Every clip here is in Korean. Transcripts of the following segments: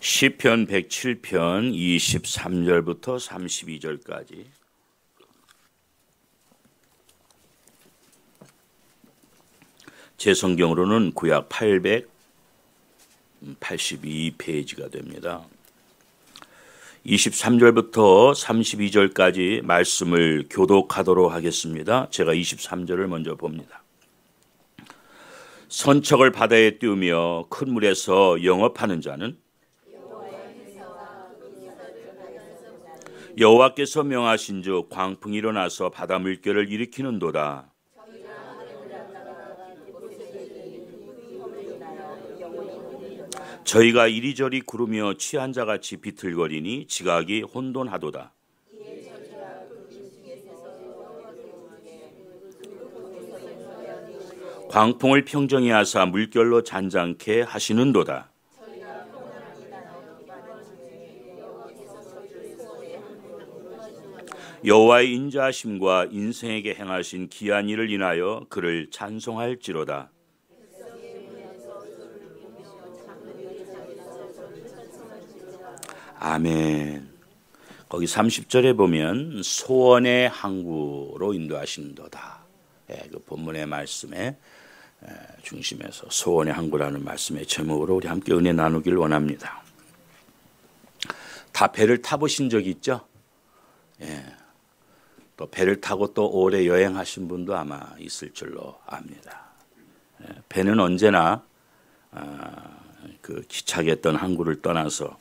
시편 107편 23절부터 32절까지 제 성경으로는 구약 882페이지가 됩니다. 23절부터 32절까지 말씀을 교독하도록 하겠습니다. 제가 23절을 먼저 봅니다. 선척을 바다에 띄우며 큰 물에서 영업하는 자는 여호와께서 명하신즉 광풍이 일어나서 바다 물결을 일으키는도다. 저희가 이리저리 구르며 취한 자같이 비틀거리니 지각이 혼돈하도다. 광풍을 평정히 하사 물결로 잔잔케 하시는도다. 여호와의 인자하심과 인생에게 행하신 기한 일을 인하여 그를 찬송할지로다. 아멘. 거기 30절에 보면 소원의 항구로 인도하신도다. 그 본문의 말씀의 중심에서 소원의 항구라는 말씀의 제목으로 우리 함께 은혜 나누길 원합니다. 다 배를 타보신 적 있죠? 또 배를 타고 또 오래 여행하신 분도 아마 있을 줄로 압니다. 배는 언제나 그 기착했던 항구를 떠나서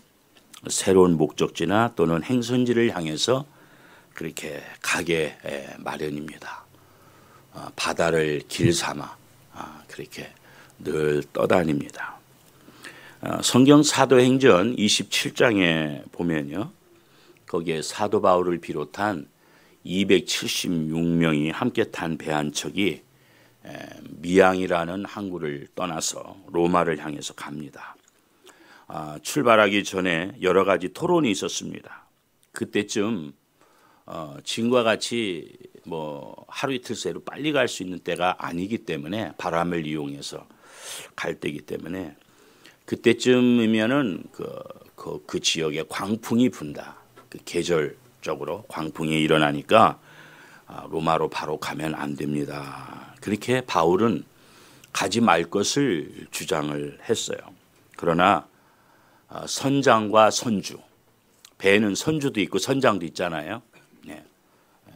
새로운 목적지나 또는 행선지를 향해서 그렇게 가게 마련입니다. 바다를 길 삼아 그렇게 늘 떠다닙니다. 성경 사도행전 27장에 보면요, 거기에 사도 바울을 비롯한 276명이 함께 탄 배 한 척이 미양이라는 항구를 떠나서 로마를 향해서 갑니다. 출발하기 전에 여러 가지 토론이 있었습니다. 그때쯤 지금과 같이 하루 이틀 새로 빨리 갈 수 있는 때가 아니기 때문에, 바람을 이용해서 갈 때이기 때문에 그때쯤이면은 그 지역에 광풍이 분다. 그 계절적으로 광풍이 일어나니까 로마로 바로 가면 안 됩니다. 그렇게 바울은 가지 말 것을 주장을 했어요. 그러나 선장과 선주, 배에는 선주도 있고 선장도 있잖아요.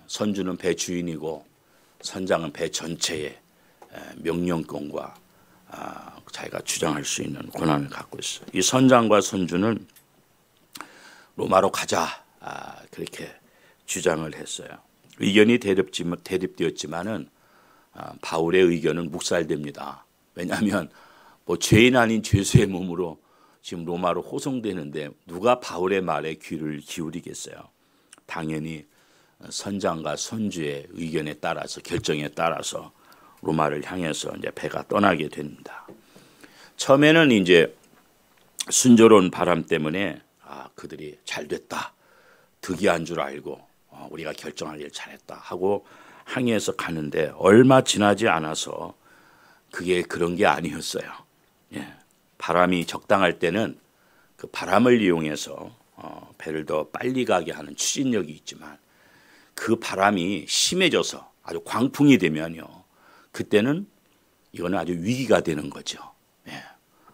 선주는 배 주인이고 선장은 배 전체의 명령권과 자기가 주장할 수 있는 권한을 갖고 있어요. 이 선장과 선주는 로마로 가자, 그렇게 주장을 했어요. 의견이 대립되었지만은 바울의 의견은 묵살됩니다. 왜냐하면 죄인 아닌 죄수의 몸으로 지금 로마로 호송되는데 누가 바울의 말에 귀를 기울이겠어요? 당연히 선장과 선주의 의견에 따라서, 결정에 따라서 로마를 향해서 이제 배가 떠나게 됩니다. 처음에는 이제 순조로운 바람 때문에 그들이 잘 됐다, 득이한 줄 알고 우리가 결정하길 잘했다 하고 항해해서 가는데 얼마 지나지 않아서 그게 그런 게 아니었어요. 바람이 적당할 때는 그 바람을 이용해서 배를 더 빨리 가게 하는 추진력이 있지만 그 바람이 심해져서 아주 광풍이 되면요, 그때는 이거는 아주 위기가 되는 거죠.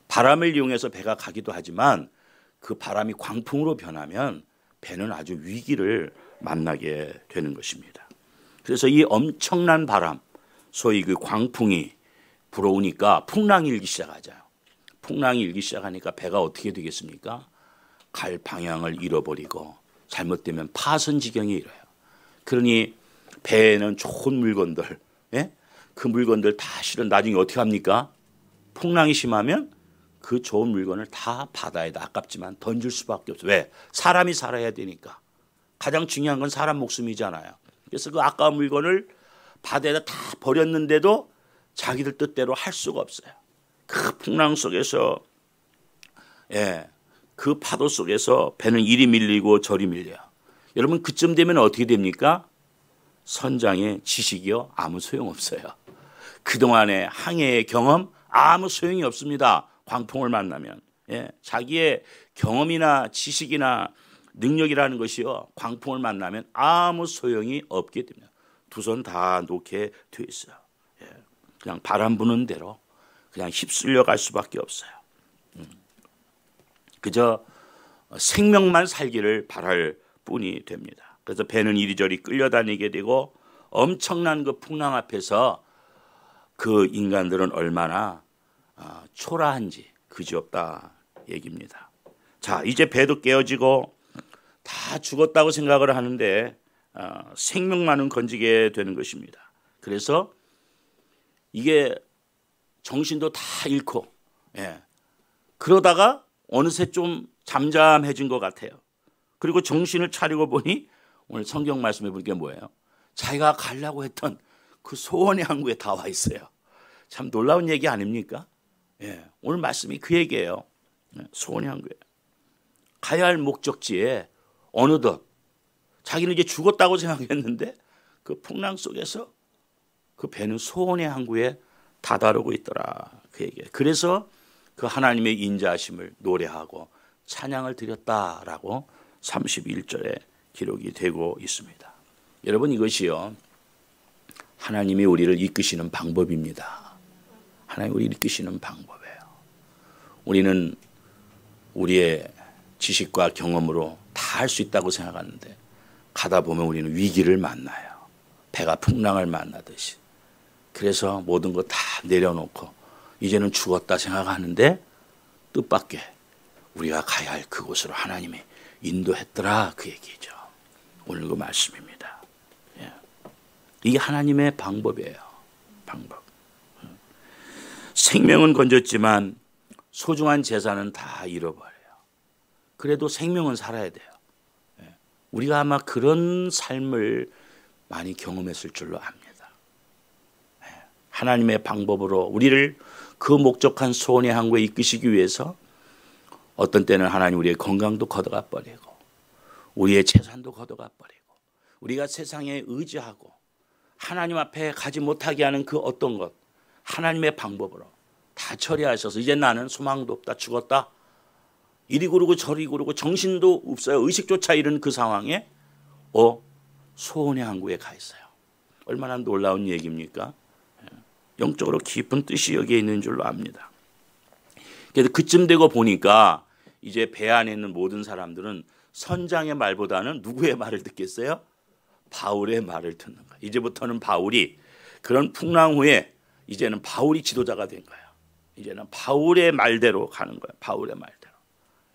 바람을 이용해서 배가 가기도 하지만 그 바람이 광풍으로 변하면 배는 아주 위기를 만나게 되는 것입니다. 그래서 이 엄청난 바람, 소위 그 광풍이 불어오니까 풍랑이 일기 시작하죠. 풍랑이 일기 시작하니까 배가 어떻게 되겠습니까? 갈 방향을 잃어버리고 잘못되면 파선 지경에 이르러요. 그러니 배에는 좋은 물건들, 그 물건들 다 실은 나중에 어떻게 합니까? 풍랑이 심하면 그 좋은 물건을 다 바다에다 아깝지만 던질 수밖에 없어요. 왜? 사람이 살아야 되니까. 가장 중요한 건 사람 목숨이잖아요. 그래서 그 아까운 물건을 바다에다 다 버렸는데도 자기들 뜻대로 할 수가 없어요. 그 풍랑 속에서, 그 파도 속에서 배는 이리 밀리고 저리 밀려요. 여러분, 그쯤 되면 어떻게 됩니까? 선장의 지식이요, 아무 소용없어요. 그동안의 항해의 경험 아무 소용이 없습니다. 광풍을 만나면. 예, 자기의 경험이나 지식이나 능력이라는 것이요, 광풍을 만나면 아무 소용이 없게 됩니다. 두 손 다 놓게 돼 있어요. 예, 그냥 바람 부는 대로 그냥 휩쓸려 갈 수밖에 없어요. 그저 생명만 살기를 바랄 뿐이 됩니다. 그래서 배는 이리저리 끌려다니게 되고 엄청난 그 풍랑 앞에서 그 인간들은 얼마나 초라한지 그지없다 얘기입니다. 자, 이제 배도 깨어지고 다 죽었다고 생각을 하는데 생명만은 건지게 되는 것입니다. 그래서 이게 정신도 다 잃고, 예, 그러다가 어느새 좀 잠잠해진 것 같아요. 그리고 정신을 차리고 보니 오늘 성경 말씀해 볼 게 뭐예요? 자기가 가려고 했던 그 소원의 항구에 다 와 있어요. 참 놀라운 얘기 아닙니까? 예, 오늘 말씀이 그 얘기예요. 소원의 항구에 가야 할 목적지에 어느덧 자기는 이제 죽었다고 생각했는데 그 풍랑 속에서 그 배는 소원의 항구에 다다르고 있더라. 그 얘기예요. 그래서 그 하나님의 인자하심을 노래하고 찬양을 드렸다라고 31절에 기록이 되고 있습니다. 여러분, 이것이요, 하나님이 우리를 이끄시는 방법입니다. 하나님이 우리를 이끄시는 방법이에요. 우리는 우리의 지식과 경험으로 다 할 수 있다고 생각하는데 가다 보면 우리는 위기를 만나요. 배가 풍랑을 만나듯이. 그래서 모든 거 다 내려놓고 이제는 죽었다 생각하는데 뜻밖의 우리가 가야 할 그곳으로 하나님이 인도했더라, 그 얘기죠. 오늘 그 말씀입니다. 예. 이게 하나님의 방법이에요. 방법. 생명은 건졌지만 소중한 재산은 다 잃어버려요. 그래도 생명은 살아야 돼요. 예. 우리가 아마 그런 삶을 많이 경험했을 줄로 압니다. 예. 하나님의 방법으로 우리를 그 목적한 소원의 항구에 이끄시기 위해서 어떤 때는 하나님 우리의 건강도 걷어가 버리고 우리의 재산도 걷어가 버리고 우리가 세상에 의지하고 하나님 앞에 가지 못하게 하는 그 어떤 것, 하나님의 방법으로 다 처리하셔서 이제 나는 소망도 없다, 죽었다, 이리 구르고 저리 구르고 정신도 없어요, 의식조차 잃은 그 상황에 소원의 항구에 가 있어요. 얼마나 놀라운 얘기입니까? 영적으로 깊은 뜻이 여기에 있는 줄로 압니다. 그래서 그쯤 되고 보니까 이제 배 안에 있는 모든 사람들은 선장의 말보다는 누구의 말을 듣겠어요? 바울의 말을 듣는 거예요. 이제부터는 바울이 그런 풍랑 후에 이제는 바울이 지도자가 된 거예요. 이제는 바울의 말대로 가는 거예요. 바울의 말대로.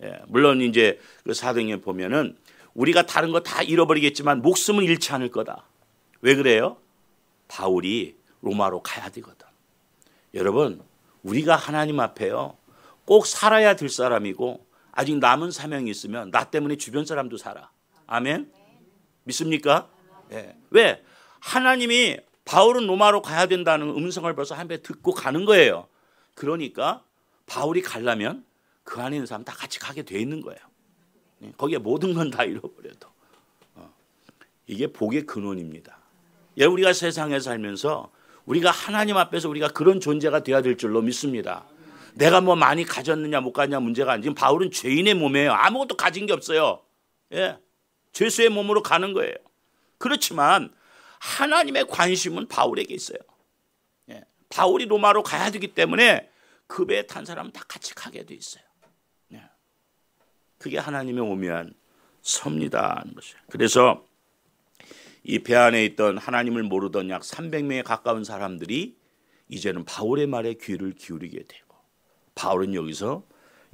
예, 물론 이제 그 사도행에 보면은 우리가 다른 거 다 잃어버리겠지만 목숨은 잃지 않을 거다. 왜 그래요? 바울이 로마로 가야 되거든. 여러분, 우리가 하나님 앞에요, 꼭 살아야 될 사람이고 아직 남은 사명이 있으면 나 때문에 주변 사람도 살아. 아멘? 믿습니까? 예. 왜? 하나님이 바울은 로마로 가야 된다는 음성을 벌써 한 배 듣고 가는 거예요. 그러니까 바울이 가려면 그 안에 있는 사람 다 같이 가게 돼 있는 거예요. 거기에 모든 건 다 잃어버려도. 이게 복의 근원입니다. 예, 우리가 세상에 살면서 우리가 하나님 앞에서 우리가 그런 존재가 되어야 될 줄로 믿습니다. 내가 뭐 많이 가졌느냐 못 가느냐 문제가 아니지. 지금 바울은 죄인의 몸이에요. 아무것도 가진 게 없어요. 예, 죄수의 몸으로 가는 거예요. 그렇지만 하나님의 관심은 바울에게 있어요. 예, 바울이 로마로 가야 되기 때문에 그 배에 탄 사람은 다 같이 가게 돼 있어요. 예, 그게 하나님의 오묘한 섭니다 하는 것이에요. 그래서 이 배 안에 있던 하나님을 모르던 약 300명에 가까운 사람들이 이제는 바울의 말에 귀를 기울이게 되고, 바울은 여기서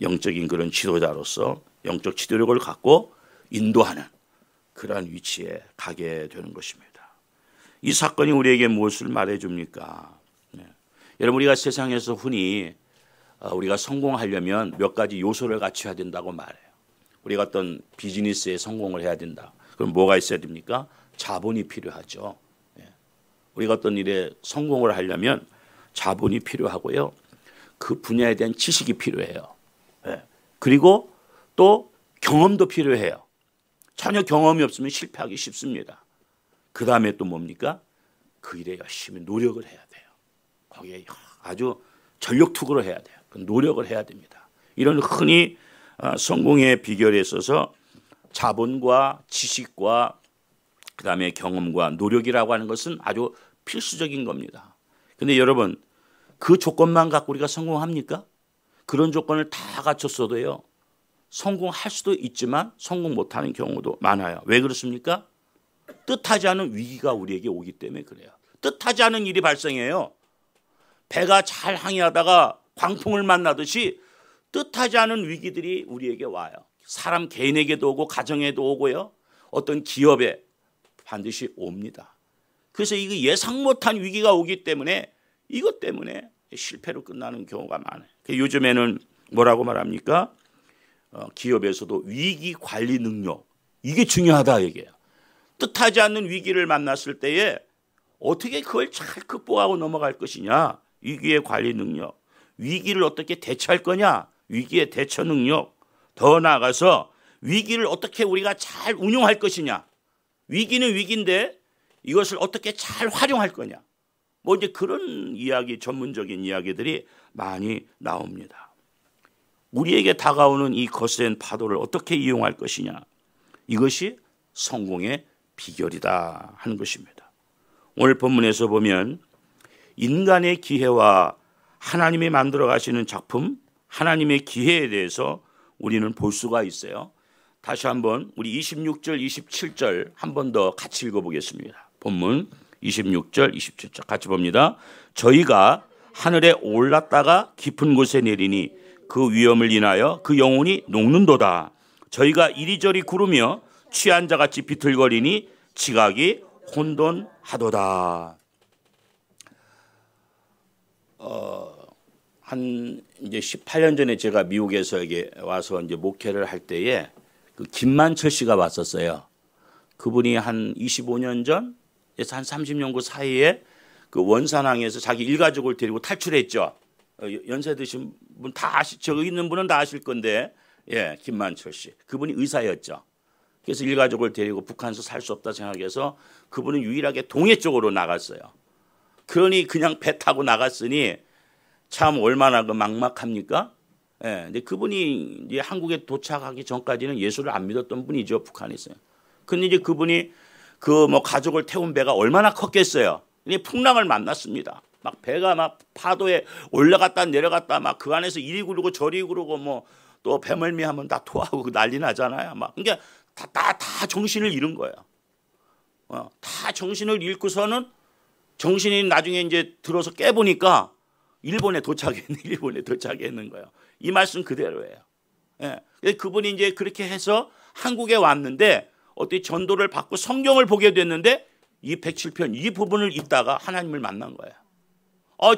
영적인 그런 지도자로서 영적 지도력을 갖고 인도하는 그러한 위치에 가게 되는 것입니다. 이 사건이 우리에게 무엇을 말해줍니까? 네. 여러분, 우리가 세상에서 흔히 우리가 성공하려면 몇 가지 요소를 갖춰야 된다고 말해요. 우리가 어떤 비즈니스에 성공을 해야 된다. 그럼 뭐가 있어야 됩니까? 자본이 필요하죠. 예. 우리가 어떤 일에 성공을 하려면 자본이 필요하고요. 그 분야에 대한 지식이 필요해요. 예. 그리고 또 경험도 필요해요. 전혀 경험이 없으면 실패하기 쉽습니다. 그 다음에 또 뭡니까? 그 일에 열심히 노력을 해야 돼요. 거기에 아주 전력 투구를 해야 돼요. 그 노력을 해야 됩니다. 이런 흔히 성공의 비결에 있어서 자본과 지식과 그다음에 경험과 노력이라고 하는 것은 아주 필수적인 겁니다. 근데 여러분, 그 조건만 갖고 우리가 성공합니까? 그런 조건을 다 갖췄어도요, 성공할 수도 있지만 성공 못하는 경우도 많아요. 왜 그렇습니까? 뜻하지 않은 위기가 우리에게 오기 때문에 그래요. 뜻하지 않은 일이 발생해요. 배가 잘 항해하다가 광풍을 만나듯이 뜻하지 않은 위기들이 우리에게 와요. 사람 개인에게도 오고 가정에도 오고요. 어떤 기업에 반드시 옵니다. 그래서 이거 예상 못한 위기가 오기 때문에 이것 때문에 실패로 끝나는 경우가 많아요. 요즘에는 뭐라고 말합니까? 기업에서도 위기 관리 능력, 이게 중요하다 얘기해요. 뜻하지 않는 위기를 만났을 때에 어떻게 그걸 잘 극복하고 넘어갈 것이냐, 위기의 관리 능력, 위기를 어떻게 대처할 거냐, 위기의 대처 능력, 더 나아가서 위기를 어떻게 우리가 잘 운용할 것이냐, 위기는 위기인데 이것을 어떻게 잘 활용할 거냐, 뭐 이제 그런 이야기, 전문적인 이야기들이 많이 나옵니다. 우리에게 다가오는 이 거센 파도를 어떻게 이용할 것이냐, 이것이 성공의 비결이다 하는 것입니다. 오늘 본문에서 보면 인간의 기회와 하나님이 만들어 가시는 작품, 하나님의 기회에 대해서 우리는 볼 수가 있어요. 다시 한번 우리 26절, 27절 한 번 더 같이 읽어보겠습니다. 본문 26절, 27절 같이 봅니다. 저희가 하늘에 올랐다가 깊은 곳에 내리니 그 위험을 인하여 그 영혼이 녹는도다. 저희가 이리저리 구르며 취한 자같이 비틀거리니 지각이 혼돈하도다. 한 이제 18년 전에 제가 미국에서 이게 와서 이제 목회를 할 때에 그 김만철 씨가 왔었어요. 그분이 한 25년 전에서 한 30년 그 사이에 그 원산항에서 자기 일가족을 데리고 탈출했죠. 연세 드신 분 다 저기 있는 분은 다 아실 건데, 예, 김만철 씨. 그분이 의사였죠. 그래서 일가족을 데리고 북한에서 살 수 없다 생각해서 그분은 유일하게 동해 쪽으로 나갔어요. 그러니 그냥 배 타고 나갔으니 참 얼마나 그 막막합니까? 예, 근데 그분이 이제 한국에 도착하기 전까지는 예수를 안 믿었던 분이죠, 북한에서. 근데 이제 그분이 그 뭐 가족을 태운 배가 얼마나 컸겠어요. 근데 풍랑을 만났습니다. 막 배가 막 파도에 올라갔다 내려갔다 막 그 안에서 이리 구르고 저리 구르고 뭐 또 배멀미하면 다 토하고 난리 나잖아요. 막 그러니까 다 정신을 잃은 거예요. 다 정신을 잃고서는 정신이 나중에 이제 들어서 깨보니까 일본에 도착했는 거예요. 이 말씀 그대로예요. 예. 그분이 이제 그렇게 해서 한국에 왔는데 어떻게 전도를 받고 성경을 보게 됐는데 이 107편 이 부분을 읽다가 하나님을 만난 거예요.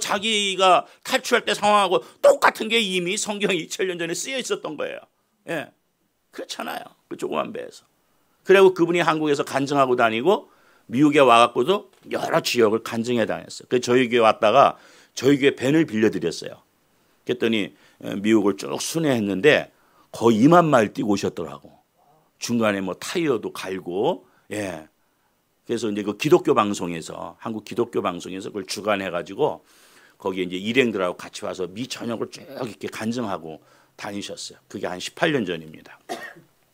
자기가 탈출할 때 상황하고 똑같은 게 이미 성경 2000년 전에 쓰여 있었던 거예요. 예. 그렇잖아요. 그 조그만 배에서. 그리고 그분이 한국에서 간증하고 다니고 미국에 와갖고도 여러 지역을 간증해 다녔어요. 그래서 저희 교회 왔다가 저희 교회 밴을 빌려드렸어요. 그랬더니 미국을 쭉 순회했는데 거의 2만 마일 뛰고 오셨더라고. 중간에 뭐 타이어도 갈고, 예. 그래서 이제 그 기독교 방송에서, 한국 기독교 방송에서 그걸 주관해가지고 거기에 이제 일행들하고 같이 와서 미 전역을 쭉 이렇게 간증하고 다니셨어요. 그게 한 18년 전입니다.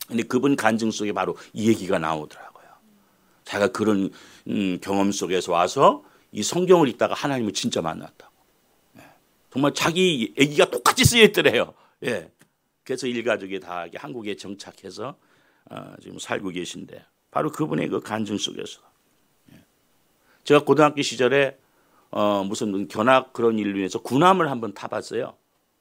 근데 그분 간증 속에 바로 이 얘기가 나오더라고요. 자기가 그런 경험 속에서 와서 이 성경을 읽다가 하나님을 진짜 만났다고. 예. 정말 자기 얘기가 똑같이 쓰여 있더래요. 예. 그래서 일가족이 다 한국에 정착해서 지금 살고 계신데 바로 그분의 그 간증 속에서. 예. 제가 고등학교 시절에 무슨 견학 그런 일로 인해서 군함을 한번 타봤어요.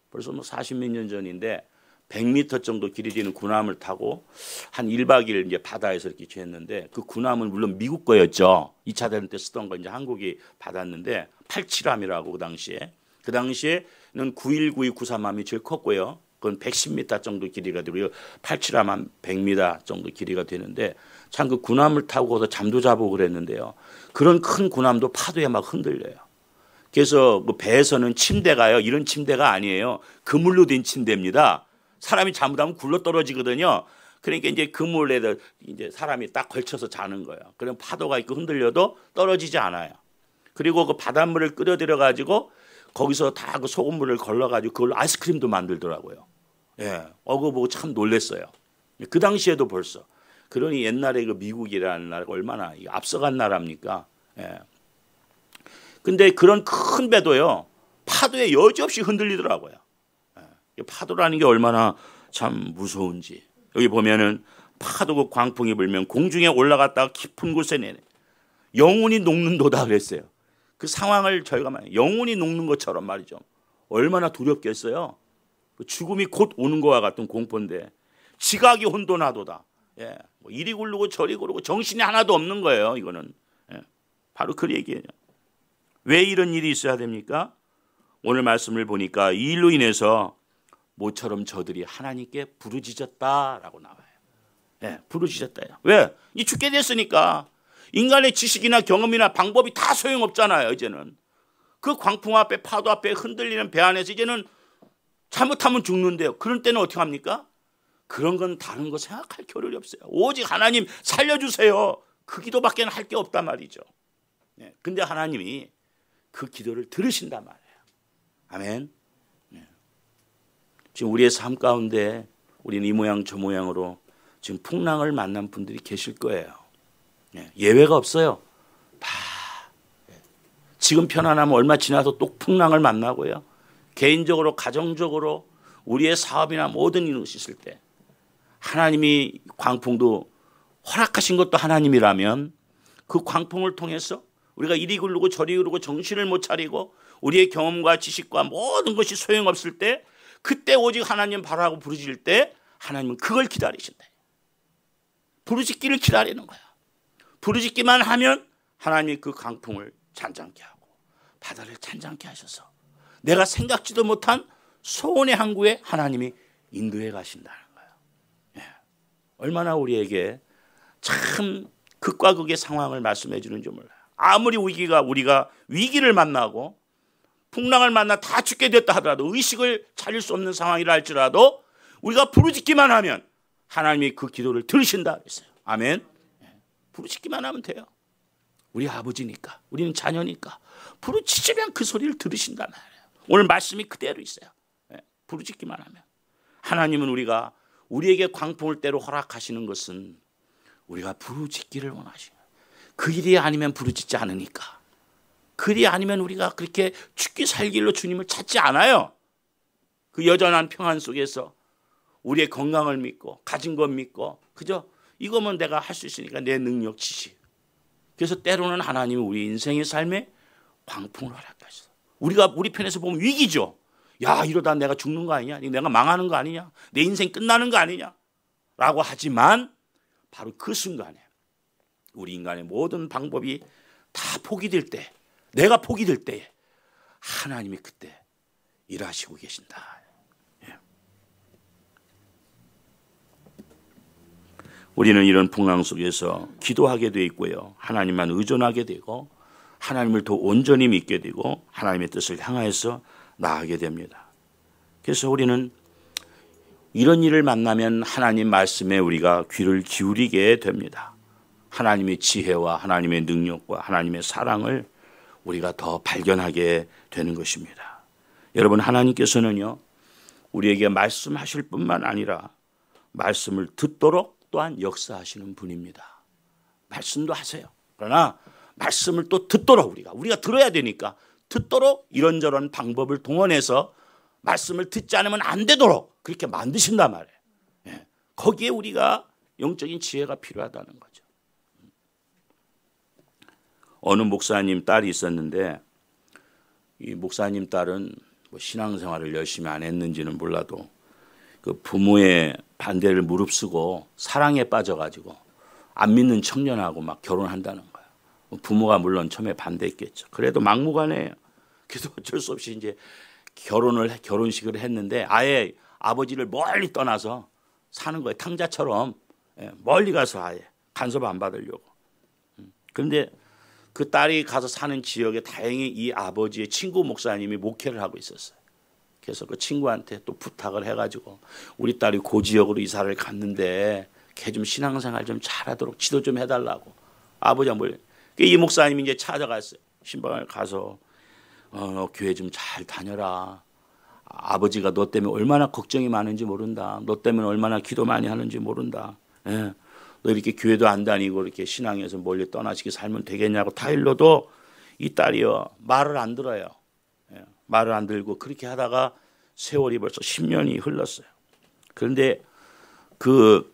벌써 뭐 40몇 년 전인데 100m 정도 길이 되는 군함을 타고 한 1박 2일 이제 바다에서 이렇게 지냈는데 그 군함은 물론 미국 거였죠. 2차 대전 때 쓰던 거 이제 한국이 받았는데 87함이라고 그 당시에는 9192 93함이 제일 컸고요. 그건 110m 정도 길이가 되고요. 87함 100m 정도 길이가 되는데 참 그 군함을 타고서 잠도 자고 그랬는데요. 그런 큰 군함도 파도에 막 흔들려요. 그래서 그 배에서는 침대가요. 이런 침대가 아니에요. 그물로 된 침대입니다. 사람이 잘못하면 굴러 떨어지거든요. 그러니까 이제 그물에다 이제 사람이 딱 걸쳐서 자는 거예요. 그럼 파도가 있고 흔들려도 떨어지지 않아요. 그리고 그 바닷물을 끓여들여 가지고 거기서 다 그 소금물을 걸러 가지고 그걸로 아이스크림도 만들더라고요. 예, 그거 보고 참 놀랐어요. 그 당시에도 벌써. 그러니 옛날에 그 미국이라는 나라가 얼마나 앞서간 나라입니까? 예. 근데 그런 큰 배도요, 파도에 여지없이 흔들리더라고요. 예. 파도라는 게 얼마나 참 무서운지. 여기 보면은 파도고 광풍이 불면 공중에 올라갔다가 깊은 곳에 내내 영혼이 녹는도다 그랬어요. 그 상황을 저희가 영혼이 녹는 것처럼 말이죠. 얼마나 두렵겠어요. 죽음이 곧 오는 것과 같은 공포인데 지각이 혼돈하도다. 예, 뭐 이리 굴르고 저리 굴르고 정신이 하나도 없는 거예요. 이거는 예, 바로 그 얘기예요. 왜 이런 일이 있어야 됩니까? 오늘 말씀을 보니까 이 일로 인해서 모처럼 저들이 하나님께 부르짖었다라고 나와요. 예, 부르짖었다요. 왜? 이 죽게 됐으니까 인간의 지식이나 경험이나 방법이 다 소용없잖아요. 이제는 그 광풍 앞에 파도 앞에 흔들리는 배 안에서 이제는 잘못하면 죽는데요. 그런 때는 어떻게 합니까? 그런 건 다른 거 생각할 겨를이 없어요. 오직 하나님 살려주세요. 그 기도밖에 할 게 없단 말이죠. 네. 근데 하나님이 그 기도를 들으신단 말이에요. 아멘. 네. 지금 우리의 삶 가운데 우리는 이 모양 저 모양으로 지금 풍랑을 만난 분들이 계실 거예요. 네. 예외가 없어요. 다 지금 편안하면 얼마 지나서 또 풍랑을 만나고요. 개인적으로 가정적으로 우리의 사업이나 모든 일이 있을 때 하나님이 광풍도 허락하신 것도 하나님이라면 그 광풍을 통해서 우리가 이리 굴르고 저리 굴르고 정신을 못 차리고 우리의 경험과 지식과 모든 것이 소용없을 때 그때 오직 하나님 바라고 부르짖을 때 하나님은 그걸 기다리신다. 부르짖기를 기다리는 거야. 부르짖기만 하면 하나님이 그 강풍을 잔잔케 하고 바다를 잔잔케 하셔서 내가 생각지도 못한 소원의 항구에 하나님이 인도해 가신다는 거예요. 예. 얼마나 우리에게 참 극과 극의 상황을 말씀해 주는지 몰라요. 아무리 우리가 위기를 만나고 풍랑을 만나 다 죽게 됐다 하더라도 의식을 차릴 수 없는 상황이라 할지라도 우리가 부르짖기만 하면 하나님이 그 기도를 들으신다 그랬어요. 아멘. 예. 부르짖기만 하면 돼요. 우리 아버지니까 우리는 자녀니까 부르짖으면 그 소리를 들으신단 말이에요. 오늘 말씀이 그대로 있어요. 예. 부르짖기만 하면 하나님은 우리에게 광풍을 때로 허락하시는 것은 우리가 부르짖기를 원하시는 그 일이 아니면 부르짖지 않으니까 그 일이 아니면 우리가 그렇게 죽기 살길로 주님을 찾지 않아요. 그 여전한 평안 속에서 우리의 건강을 믿고 가진 것 믿고 그저 이거면 내가 할 수 있으니까 내 능력 지식. 그래서 때로는 하나님이 우리 인생의 삶에 광풍을 허락하셔서 우리 편에서 보면 위기죠. 야 이러다 내가 죽는 거 아니냐, 내가 망하는 거 아니냐, 내 인생 끝나는 거 아니냐 라고 하지만 바로 그 순간에 우리 인간의 모든 방법이 다 포기될 때 내가 포기될 때에 하나님이 그때 일하시고 계신다. 예. 우리는 이런 풍랑 속에서 기도하게 돼 있고요. 하나님만 의존하게 되고 하나님을 더 온전히 믿게 되고 하나님의 뜻을 향하여서 나아가게 됩니다. 그래서 우리는 이런 일을 만나면 하나님 말씀에 우리가 귀를 기울이게 됩니다. 하나님의 지혜와 하나님의 능력과 하나님의 사랑을 우리가 더 발견하게 되는 것입니다. 여러분 하나님께서는요 우리에게 말씀하실 뿐만 아니라 말씀을 듣도록 또한 역사하시는 분입니다. 말씀도 하세요. 그러나 말씀을 또 듣도록 우리가 들어야 되니까 듣도록 이런저런 방법을 동원해서 말씀을 듣지 않으면 안 되도록 그렇게 만드신단 말이에요. 예. 거기에 우리가 영적인 지혜가 필요하다는 거죠. 어느 목사님 딸이 있었는데 이 목사님 딸은 뭐 신앙생활을 열심히 안 했는지는 몰라도 그 부모의 반대를 무릅쓰고 사랑에 빠져가지고 안 믿는 청년하고 막 결혼한다는 거예요. 부모가 물론 처음에 반대했겠죠. 그래도 막무가내예요. 그래서 어쩔 수 없이 이제 결혼식을 했는데 아예 아버지를 멀리 떠나서 사는 거예요. 탕자처럼 멀리 가서 아예 간섭 안 받으려고. 그런데 그 딸이 가서 사는 지역에 다행히 이 아버지의 친구 목사님이 목회를 하고 있었어요. 그래서 그 친구한테 또 부탁을 해가지고 우리 딸이 그 지역으로 이사를 갔는데 걔 좀 신앙생활 좀 잘하도록 지도 좀 해달라고. 아버지가 이 목사님이 이제 찾아갔어요. 신방을 가서 교회 좀 잘 다녀라. 아버지가 너 때문에 얼마나 걱정이 많은지 모른다. 너 때문에 얼마나 기도 많이 하는지 모른다. 예. 너 이렇게 교회도 안 다니고 이렇게 신앙에서 멀리 떠나시게 살면 되겠냐고 타일러도 이 딸이요 말을 안 들어요. 예. 말을 안 들고 그렇게 하다가 세월이 벌써 10년이 흘렀어요. 그런데 그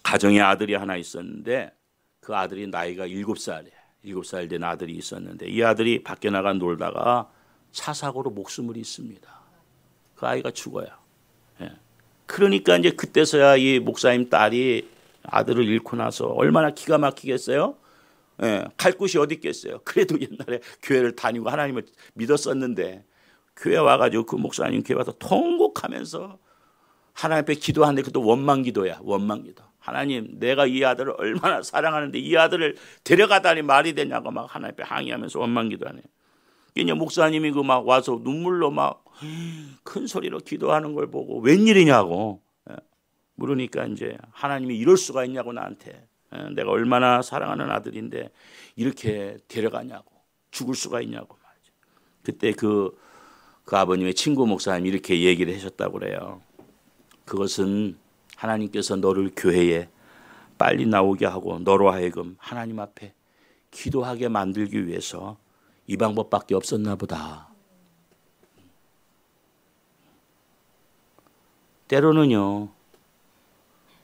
가정에 아들이 하나 있었는데 그 아들이 나이가 7살이에요. 7살 된 아들이 있었는데 이 아들이 밖에 나가 놀다가 차 사고로 목숨을 잃습니다. 그 아이가 죽어요. 예. 그러니까 이제 그때서야 이 목사님 딸이 아들을 잃고 나서 얼마나 기가 막히겠어요? 예. 갈 곳이 어디 있겠어요? 그래도 옛날에 교회를 다니고 하나님을 믿었었는데 교회 와가지고 그 목사님 교회 와서 통곡하면서 하나님 앞에 기도하는데 그것도 원망 기도야. 원망 기도. 하나님 내가 이 아들을 얼마나 사랑하는데 이 아들을 데려가다니 말이 되냐고 막 하나님 앞에 항의하면서 원망 기도하네. 이제 목사님이 그 막 와서 눈물로 막 큰 소리로 기도하는 걸 보고 웬일이냐고 물으니까 이제 하나님이 이럴 수가 있냐고 나한테 내가 얼마나 사랑하는 아들인데 이렇게 데려가냐고 죽을 수가 있냐고 말이죠. 그때 그 아버님의 친구 목사님이 이렇게 얘기를 하셨다고 그래요. 그것은 하나님께서 너를 교회에 빨리 나오게 하고 너로 하여금 하나님 앞에 기도하게 만들기 위해서 이 방법밖에 없었나 보다. 때로는요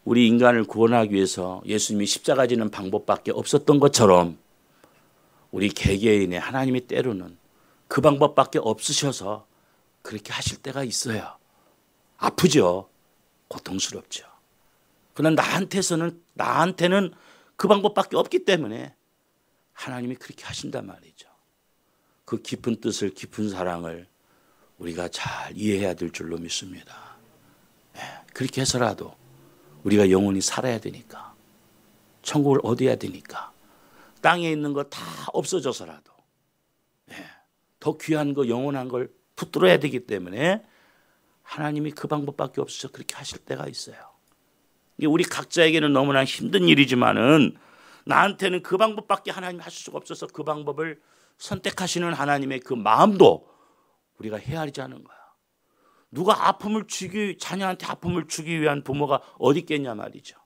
우리 인간을 구원하기 위해서 예수님이 십자가 지는 방법밖에 없었던 것처럼 우리 개개인의 하나님이 때로는 그 방법밖에 없으셔서 그렇게 하실 때가 있어요. 아프죠. 고통스럽죠. 그러나 나한테는 그 방법밖에 없기 때문에 하나님이 그렇게 하신단 말이죠. 그 깊은 뜻을 깊은 사랑을 우리가 잘 이해해야 될 줄로 믿습니다. 그렇게 해서라도 우리가 영원히 살아야 되니까 천국을 얻어야 되니까 땅에 있는 거 다 없어져서라도 더 귀한 거 영원한 걸 붙들어야 되기 때문에 하나님이 그 방법밖에 없어서 그렇게 하실 때가 있어요. 이게 우리 각자에게는 너무나 힘든 일이지만은 나한테는 그 방법밖에 하나님이 하실 수가 없어서 그 방법을 선택하시는 하나님의 그 마음도 우리가 헤아리지 않은 거야. 누가 자녀한테 아픔을 주기 위한 부모가 어디 있겠냐 말이죠.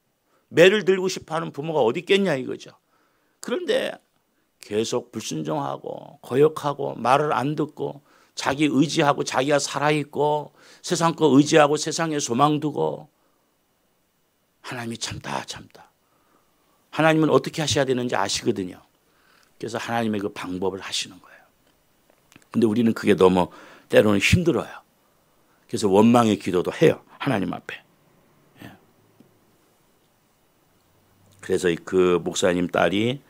매를 들고 싶어하는 부모가 어디 있겠냐 이거죠. 그런데 계속 불순종하고 거역하고 말을 안 듣고 자기 의지하고 자기가 살아있고 세상 거 의지하고 세상에 소망 두고 하나님이 참다. 하나님은 어떻게 하셔야 되는지 아시거든요. 그래서 하나님의 그 방법을 하시는 거예요. 근데 우리는 그게 너무 때로는 힘들어요. 그래서 원망의 기도도 해요. 하나님 앞에. 그래서 그 목사님 딸이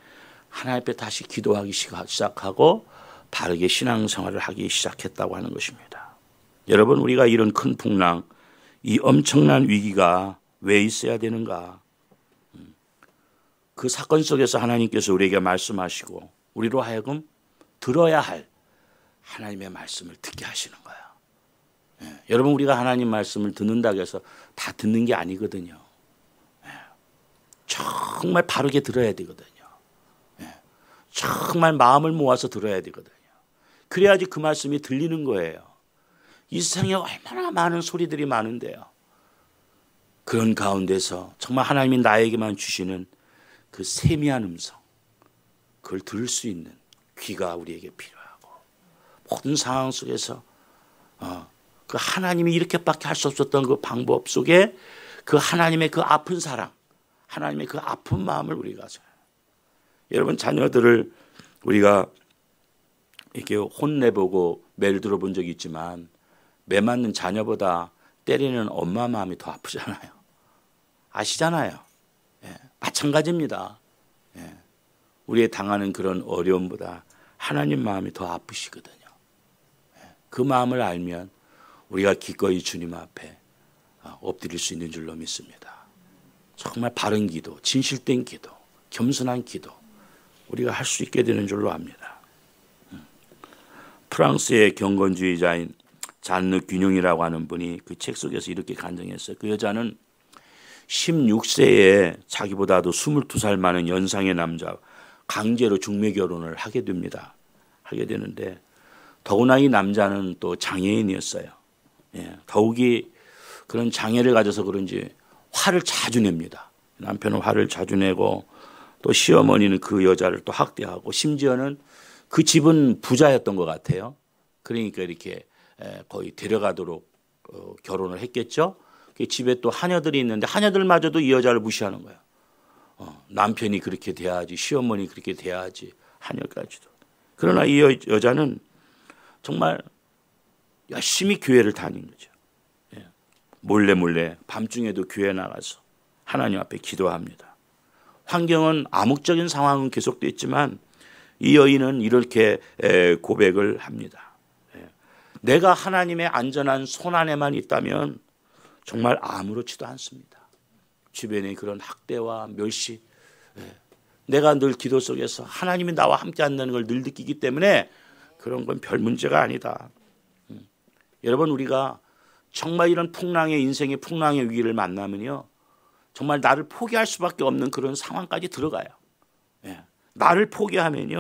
하나님 앞에 다시 기도하기 시작하고 바르게 신앙생활을 하기 시작했다고 하는 것입니다. 여러분 우리가 이런 큰 풍랑, 이 엄청난 위기가 왜 있어야 되는가? 그 사건 속에서 하나님께서 우리에게 말씀하시고 우리로 하여금 들어야 할 하나님의 말씀을 듣게 하시는 거예요. 여러분 우리가 하나님 말씀을 듣는다고 해서 다 듣는 게 아니거든요. 정말 바르게 들어야 되거든요. 정말 마음을 모아서 들어야 되거든요. 그래야지 그 말씀이 들리는 거예요. 이 세상에 얼마나 많은 소리들이 많은데요. 그런 가운데서 정말 하나님이 나에게만 주시는 그 세미한 음성, 그걸 들을 수 있는 귀가 우리에게 필요하고 모든 상황 속에서 그 하나님이 이렇게밖에 할 수 없었던 그 방법 속에 그 하나님의 그 아픈 사랑, 하나님의 그 아픈 마음을 우리가 여러분 자녀들을 우리가 이렇게 혼내보고 매를 들어본 적이 있지만 매 맞는 자녀보다 때리는 엄마 마음이 더 아프잖아요. 아시잖아요. 마찬가지입니다. 우리의 당하는 그런 어려움보다 하나님 마음이 더 아프시거든요. 그 마음을 알면 우리가 기꺼이 주님 앞에 엎드릴 수 있는 줄로 믿습니다. 정말 바른 기도, 진실된 기도, 겸손한 기도 우리가 할 수 있게 되는 줄로 압니다. 프랑스의 경건주의자인 잔느 균용이라고 하는 분이 그 책 속에서 이렇게 간증했어요. 그 여자는 16세에 자기보다도 22살 많은 연상의 남자 강제로 중매 결혼을 하게 됩니다. 하게 되는데 더구나 이 남자는 또 장애인이었어요. 더욱이 그런 장애를 가져서 그런지 화를 자주 냅니다. 남편은 화를 자주 내고 또 시어머니는 그 여자를 또 학대하고 심지어는 그 집은 부자였던 것 같아요. 그러니까 이렇게 거의 데려가도록 결혼을 했겠죠. 그 집에 또 하녀들이 있는데 하녀들마저도 이 여자를 무시하는 거예요. 남편이 그렇게 돼야지, 시어머니 그렇게 돼야지, 하녀까지도. 그러나 이 여자는 정말 열심히 교회를 다닌 거죠. 몰래 밤중에도 교회 나가서 하나님 앞에 기도합니다. 환경은 암묵적인 상황은 계속됐지만 이 여인은 이렇게 고백을 합니다. 내가 하나님의 안전한 손 안에만 있다면 정말 아무렇지도 않습니다. 주변의 그런 학대와 멸시, 내가 늘 기도 속에서 하나님이 나와 함께 한다는 걸 늘 느끼기 때문에 그런 건 별 문제가 아니다. 여러분, 우리가 정말 이런 인생의 풍랑의 위기를 만나면요, 정말 나를 포기할 수밖에 없는 그런 상황까지 들어가요. 나를 포기하면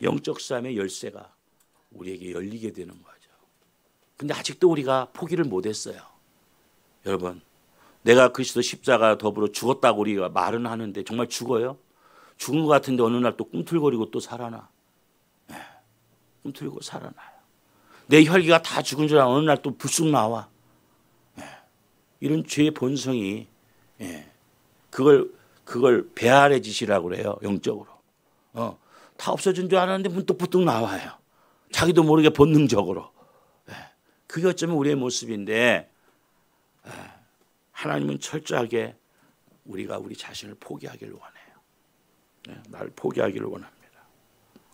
영적 삶의 열쇠가 우리에게 열리게 되는 거죠. 근데 아직도 우리가 포기를 못했어요. 여러분, 내가 그리스도 십자가 더불어 죽었다고 우리가 말은 하는데 정말 죽어요? 죽은 것 같은데 어느 날 또 꿈틀거리고 또 살아나. 꿈틀고 살아나요. 내 혈기가 다 죽은 줄 알아 어느 날 또 불쑥 나와. 이런 죄의 본성이 그걸 배알의 짓이라고 그래요. 영적으로. 다 없어진 줄 알았는데 문득 나와요. 자기도 모르게 본능적으로. 그게 어쩌면 우리의 모습인데 하나님은 철저하게 우리가 우리 자신을 포기하기를 원해요. 나를 포기하기를 원합니다.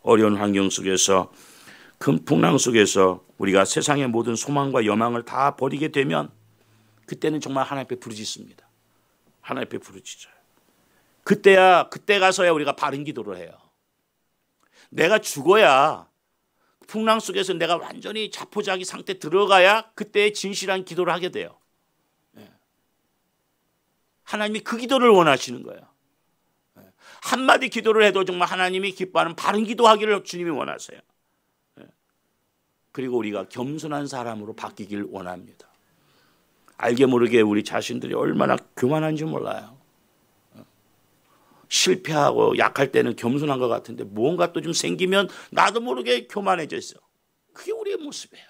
어려운 환경 속에서, 큰 풍랑 속에서 우리가 세상의 모든 소망과 여망을 다 버리게 되면 그때는 정말 하나님 앞에 부르짖습니다. 하나님 앞에 부르짖어요. 그때 가서야 우리가 바른 기도를 해요. 내가 죽어야, 풍랑 속에서 내가 완전히 자포자기 상태 들어가야 그때의 진실한 기도를 하게 돼요. 하나님이 그 기도를 원하시는 거예요. 한마디 기도를 해도 정말 하나님이 기뻐하는 바른 기도하기를 주님이 원하세요. 그리고 우리가 겸손한 사람으로 바뀌길 원합니다. 알게 모르게 우리 자신들이 얼마나 교만한지 몰라요. 실패하고 약할 때는 겸손한 것 같은데 뭔가 또 좀 생기면 나도 모르게 교만해져 있어. 그게 우리의 모습이에요.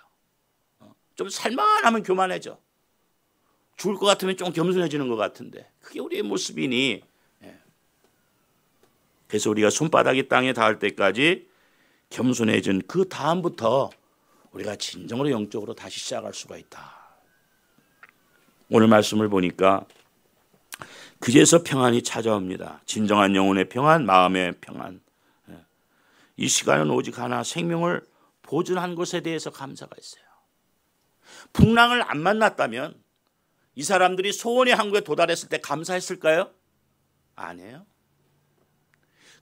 좀 살만하면 교만해져. 죽을 것 같으면 좀 겸손해지는 것 같은데 그게 우리의 모습이니, 그래서 우리가 손바닥이 땅에 닿을 때까지 겸손해진 그 다음부터 우리가 진정으로 영적으로 다시 시작할 수가 있다. 오늘 말씀을 보니까 그제서 평안이 찾아옵니다. 진정한 영혼의 평안, 마음의 평안. 이 시간은 오직 하나, 생명을 보존한 것에 대해서 감사가 있어요. 풍랑을 안 만났다면 이 사람들이 소원의 항구에 도달했을 때 감사했을까요? 아니에요.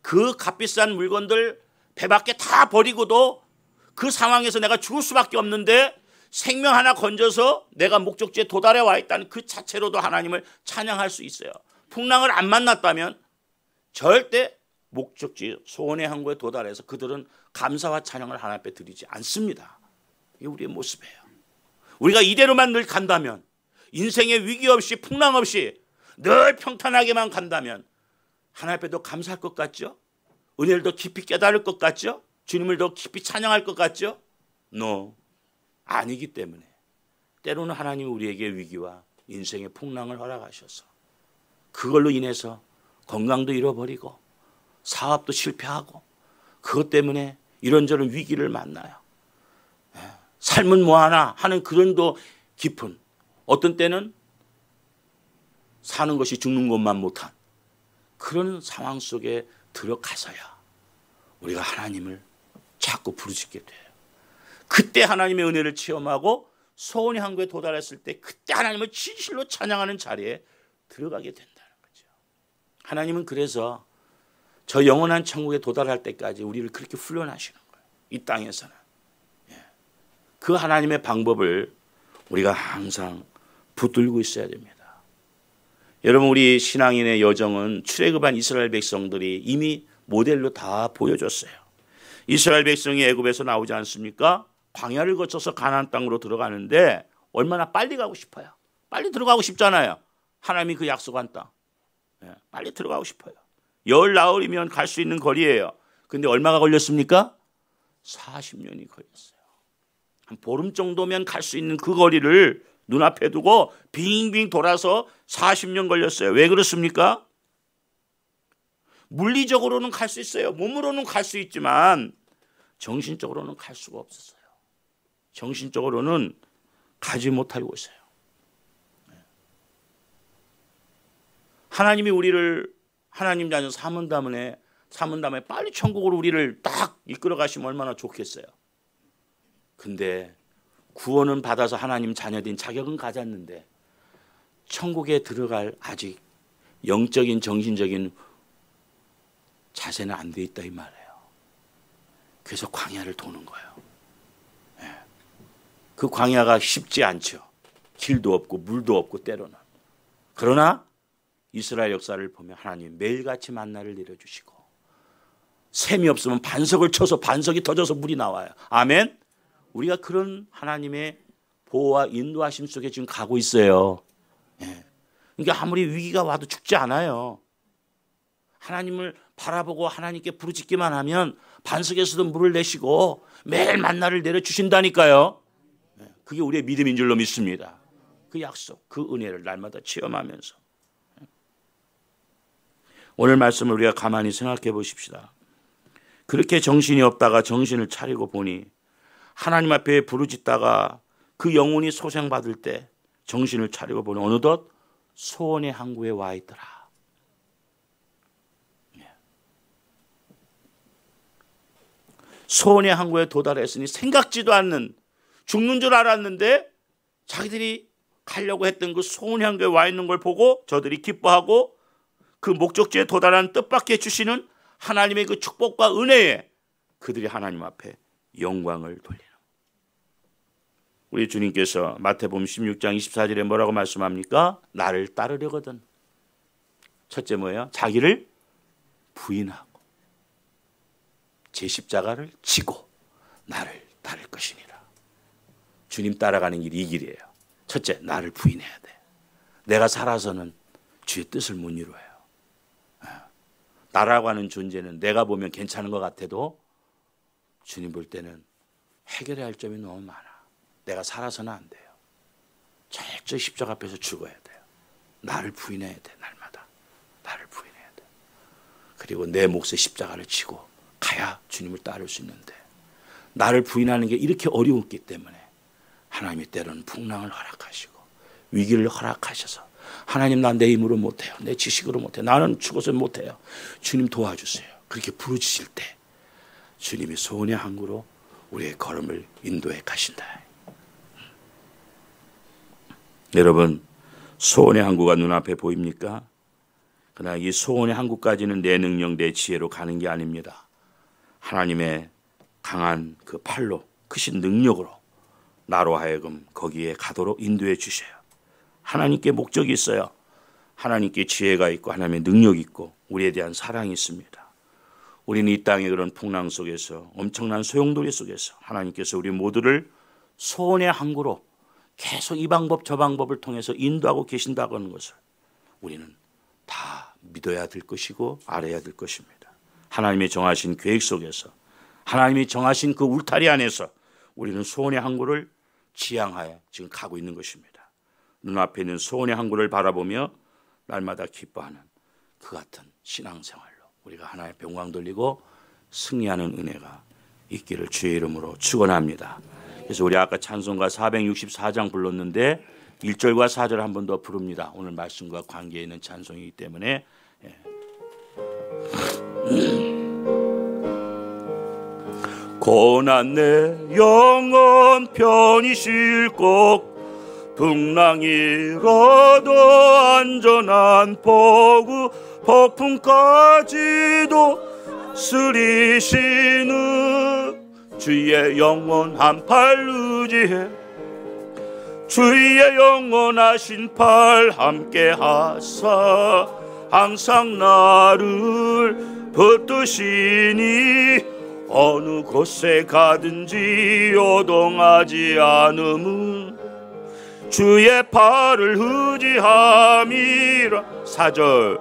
그 값비싼 물건들 배 밖에 다 버리고도 그 상황에서 내가 죽을 수밖에 없는데 생명 하나 건져서 내가 목적지에 도달해 와 있다는 그 자체로도 하나님을 찬양할 수 있어요. 풍랑을 안 만났다면 절대 목적지 소원의 항구에 도달해서 그들은 감사와 찬양을 하나님 앞에 드리지 않습니다. 이게 우리의 모습이에요. 우리가 이대로만 늘 간다면, 인생의 위기 없이 풍랑 없이 늘 평탄하게만 간다면 하나님 앞에 더 감사할 것 같죠? 은혜를 더 깊이 깨달을 것 같죠? 주님을 더 깊이 찬양할 것 같죠? No. 아니기 때문에 때로는 하나님이 우리에게 위기와 인생의 풍랑을 허락하셔서 그걸로 인해서 건강도 잃어버리고 사업도 실패하고 그것 때문에 이런저런 위기를 만나요. 삶은 뭐하나 하는 그런 더 깊은, 어떤 때는 사는 것이 죽는 것만 못한 그런 상황 속에 들어가서야 우리가 하나님을 자꾸 부르짖게 돼요. 그때 하나님의 은혜를 체험하고 소원의 항구에 도달했을 때 그때 하나님을 진실로 찬양하는 자리에 들어가게 된다는 거죠. 하나님은 그래서 저 영원한 천국에 도달할 때까지 우리를 그렇게 훈련하시는 거예요. 이 땅에서는. 그 하나님의 방법을 우리가 항상 붙들고 있어야 됩니다. 여러분, 우리 신앙인의 여정은 출애굽한 이스라엘 백성들이 이미 모델로 다 보여줬어요. 이스라엘 백성이 애굽에서 나오지 않습니까? 광야를 거쳐서 가나안 땅으로 들어가는데 얼마나 빨리 가고 싶어요. 빨리 들어가고 싶잖아요. 하나님이 그 약속한 땅. 빨리 들어가고 싶어요. 열 나흘이면 갈 수 있는 거리예요. 근데 얼마가 걸렸습니까? 40년이 걸렸어요. 한 보름 정도면 갈 수 있는 그 거리를 눈앞에 두고 빙빙 돌아서 40년 걸렸어요. 왜 그렇습니까? 물리적으로는 갈 수 있어요. 몸으로는 갈 수 있지만 정신적으로는 갈 수가 없었어요. 정신적으로는 가지 못하고 있어요. 하나님이 우리를 하나님 자녀 삼은 다음에 빨리 천국으로 우리를 딱 이끌어 가시면 얼마나 좋겠어요. 근데 구원은 받아서 하나님 자녀된 자격은 가졌는데 천국에 들어갈 아직 영적인 정신적인 자세는 안 돼 있다 이 말이에요. 그래서 광야를 도는 거예요. 그 광야가 쉽지 않죠. 길도 없고 물도 없고 때로는. 그러나 이스라엘 역사를 보면 하나님 매일같이 만나를 내려주시고 샘이 없으면 반석을 쳐서 반석이 터져서 물이 나와요. 아멘. 우리가 그런 하나님의 보호와 인도하심 속에 지금 가고 있어요. 그러니까 아무리 위기가 와도 죽지 않아요. 하나님을 바라보고 하나님께 부르짖기만 하면 반석에서도 물을 내시고 매일 만나를 내려주신다니까요. 그게 우리의 믿음인 줄로 믿습니다. 그 약속, 그 은혜를 날마다 체험하면서 오늘 말씀을 우리가 가만히 생각해 보십시다. 그렇게 정신이 없다가 정신을 차리고 보니 하나님 앞에 부르짖다가 그 영혼이 소생받을 때 정신을 차리고 보니 어느덧 소원의 항구에 와 있더라. 소원의 항구에 도달했으니 생각지도 않는 죽는 줄 알았는데 자기들이 가려고 했던 그 소원의 항구에 와 있는 걸 보고 저들이 기뻐하고 그 목적지에 도달하는 뜻밖의 주시는 하나님의 그 축복과 은혜에 그들이 하나님 앞에 영광을 돌리는. 우리 주님께서 마태복음 16장 24절에 뭐라고 말씀합니까? 나를 따르려거든. 첫째 뭐예요? 자기를 부인하고 제 십자가를 지고 나를 따를 것이니라. 주님 따라가는 길이 이 길이에요. 첫째, 나를 부인해야 돼. 내가 살아서는 주의 뜻을 못 이루어요. 나라고 하는 존재는 내가 보면 괜찮은 것 같아도 주님 볼 때는 해결해야 할 점이 너무 많아. 내가 살아서는 안 돼요. 철저히 십자가 앞에서 죽어야 돼요. 나를 부인해야 돼. 날마다 나를 부인해야 돼. 그리고 내 몫에 십자가를 지고 가야 주님을 따를 수 있는데 나를 부인하는 게 이렇게 어려웠기 때문에 하나님이 때로는 풍랑을 허락하시고 위기를 허락하셔서 하나님 난 내 힘으로 못해요. 내 지식으로 못해요. 나는 죽어서 못해요. 주님 도와주세요. 그렇게 부르짖을 때 주님이 소원의 항구로 우리의 걸음을 인도해 가신다. 여러분 소원의 항구가 눈앞에 보입니까? 그러나 이 소원의 항구까지는 내 능력 내 지혜로 가는 게 아닙니다. 하나님의 강한 그 팔로 크신 능력으로 나로 하여금 거기에 가도록 인도해 주셔요. 하나님께 목적이 있어요. 하나님께 지혜가 있고 하나님의 능력이 있고 우리에 대한 사랑이 있습니다. 우리는 이 땅의 그런 풍랑 속에서 엄청난 소용돌이 속에서 하나님께서 우리 모두를 소원의 항구로 계속 이 방법 저 방법을 통해서 인도하고 계신다고 하는 것을 우리는 다 믿어야 될 것이고 알아야 될 것입니다. 하나님이 정하신 계획 속에서 하나님이 정하신 그 울타리 안에서 우리는 소원의 항구를 지향하여 지금 가고 있는 것입니다. 눈앞에 있는 소원의 항구를 바라보며 날마다 기뻐하는 그 같은 신앙생활로 우리가 하나의 영광 돌리고 승리하는 은혜가 있기를 주의 이름으로 축원합니다. 그래서 우리 아까 찬송가 464장 불렀는데 1절과 4절 한 번 더 부릅니다. 오늘 말씀과 관계 있는 찬송이기 때문에 고난 내 영혼 편히 쉴 곳 풍랑이라도 안전한 포구 폭풍까지도 쓰리시는 주의 영원한 팔 의지해 주의 영원하신 팔 함께 하사 항상 나를 붙드시니 어느 곳에 가든지 요동하지 않음은 주의 팔을 의지함이라. 4절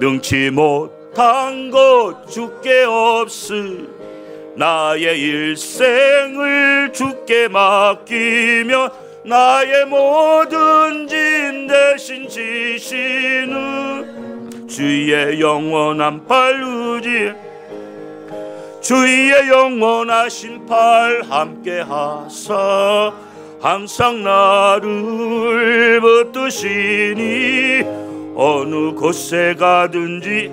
능치 못한 것 주께 없으 나의 일생을 주께 맡기며 나의 모든 짐 대신 지시는 주의 영원한 팔 의지 주의 영원하신 팔 함께 하사 항상 나를 붙드시니 어느 곳에 가든지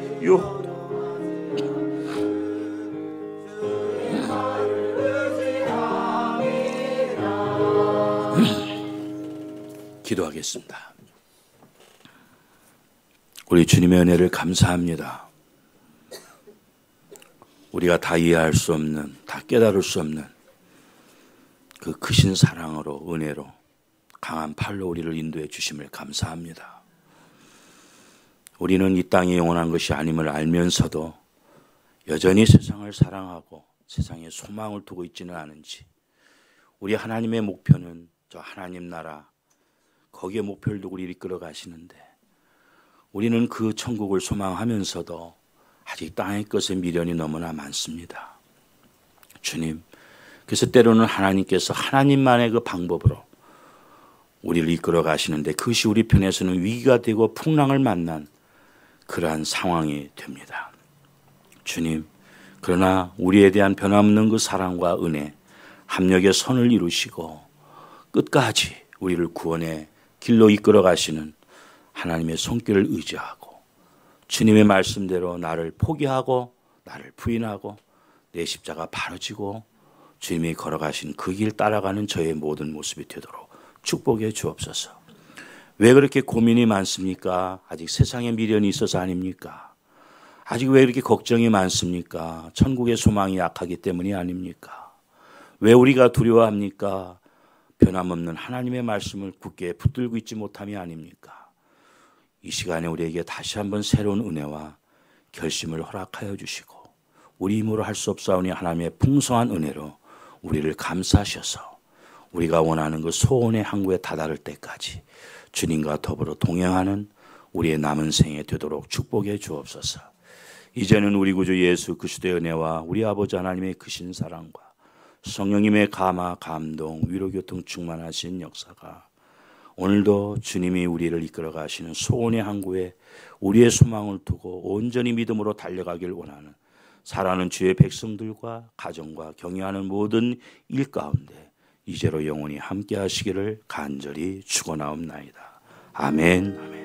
기도하겠습니다. 우리 주님의 은혜를 감사합니다. 우리가 다 이해할 수 없는, 다 깨달을 수 없는 그 크신 사랑으로, 은혜로 강한 팔로 우리를 인도해 주심을 감사합니다. 우리는 이 땅이 영원한 것이 아님을 알면서도 여전히 세상을 사랑하고 세상에 소망을 두고 있지는 않은지, 우리 하나님의 목표는 저 하나님 나라, 거기에 목표를 두고 우리를 이끌어 가시는데 우리는 그 천국을 소망하면서도 아직 땅의 것에 미련이 너무나 많습니다. 주님, 그래서 때로는 하나님께서 하나님만의 그 방법으로 우리를 이끌어 가시는데 그것이 우리 편에서는 위기가 되고 풍랑을 만난 그러한 상황이 됩니다. 주님, 그러나 우리에 대한 변함없는 그 사랑과 은혜, 합력의 선을 이루시고 끝까지 우리를 구원의 길로 이끌어 가시는 하나님의 손길을 의지하고 주님의 말씀대로 나를 포기하고 나를 부인하고 내 십자가 바로 지고 주님이 걸어가신 그 길 따라가는 저의 모든 모습이 되도록 축복해 주옵소서. 왜 그렇게 고민이 많습니까? 아직 세상에 미련이 있어서 아닙니까? 아직 왜 이렇게 걱정이 많습니까? 천국의 소망이 약하기 때문이 아닙니까? 왜 우리가 두려워합니까? 변함없는 하나님의 말씀을 굳게 붙들고 있지 못함이 아닙니까? 이 시간에 우리에게 다시 한번 새로운 은혜와 결심을 허락하여 주시고 우리 힘으로 할 수 없사오니 하나님의 풍성한 은혜로 우리를 감싸셔서 우리가 원하는 그 소원의 항구에 다다를 때까지 주님과 더불어 동행하는 우리의 남은 생에 되도록 축복해 주옵소서. 이제는 우리 구주 예수 그리스도의 은혜와 우리 아버지 하나님의 크신 사랑과 성령님의 감화, 감동, 위로, 교통 충만하신 역사가 오늘도 주님이 우리를 이끌어 가시는 소원의 항구에 우리의 소망을 두고 온전히 믿음으로 달려가길 원하는 사랑하는 주의 백성들과 가정과 경영하는 모든 일 가운데 이제로 영원히 함께 하시기를 간절히 축원하옵나이다. 아멘. 아멘.